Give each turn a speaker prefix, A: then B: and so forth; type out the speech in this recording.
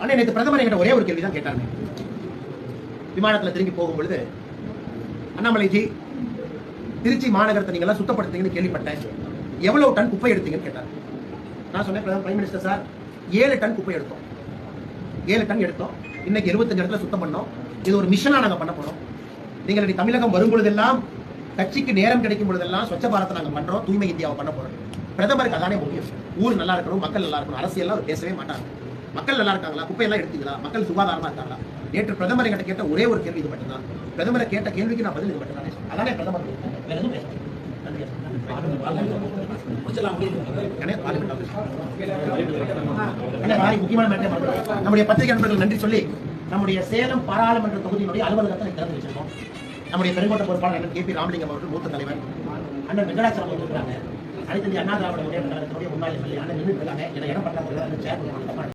A: ஆனா நேற்று பிரதமர் என்கிட்ட ஒரே ஒரு கேள்வி தான் கேட்டாங்க. விமானத்துல திரும்பி போகும் பொழுது, அண்ணாமலைஜி திருச்சி மாநகரத்தை நீங்க எல்லாம் சுத்தப்படுத்தீங்கன்னு கேள்விப்பட்டேன், எவ்வளவு டன் குப்பை எடுத்தீங்கன்னு கேட்டாங்க. நான் சொன்னேன், பிரைம் மினிஸ்டர் சார் 7 டன் குப்பை எடுத்தோம். 7 டன் எடுத்தோம். இன்னைக்கு 25 இடத்துல சுத்தம் பண்ணோம். இது ஒரு மிஷனா நாங்க பண்ண போறோம். நீங்கள் தமிழகம் வரும் பொழுதெல்லாம், கட்சிக்கு நேரம் கிடைக்கும் பொழுதெல்லாம் ஸ்வச்ச பாரத்தை நாங்க பண்றோம், தூய்மை இந்தியாவை பண்ண போறோம். பிரதமருக்கு அதானே முக்கியம். ஊர் நல்லா இருக்கணும், மக்கள் நல்லா இருக்கணும். அரசியல் அவர் பேசவே மாட்டாங்க. மக்கள் நல்லா இருக்காங்களா, குப்பையெல்லாம் எடுத்தீங்களா, மக்கள் சுகாதாரமா இருக்காங்களா? நேற்று பிரதமர் என்கிட்ட கேட்ட ஒரே ஒரு கேள்வி இது மட்டும்தான். பிரதமரை கேட்ட கேள்விக்கு நான் பதில் இது மட்டும் தானே. அதானே பிரதமர். வேற எதுவும் பேச முக்கியமான நம்முடைய பத்திரிகை நண்பர்கள் நன்றி சொல்லி, நம்முடைய சேலம் பாராளுமன்ற தொகுதியினுடைய அலுவலகத்தை திறந்து வச்சிருக்கோம். நம்முடைய பெருங்கோட்ட பொறுப்பாளர் KP ராமலிங்கம் அவர்கள், மூத்த தலைவர் அண்ணன் வெங்கடாச்சலம் இருக்கிறாங்க. அனைத்து அண்ணா திராவிட முன்னேற்ற கழகத்தினுடைய முன்னாள் எம்எல்ஏ அண்ணன் நின்று இருக்காங்க. இடம் பற்றாக்குறை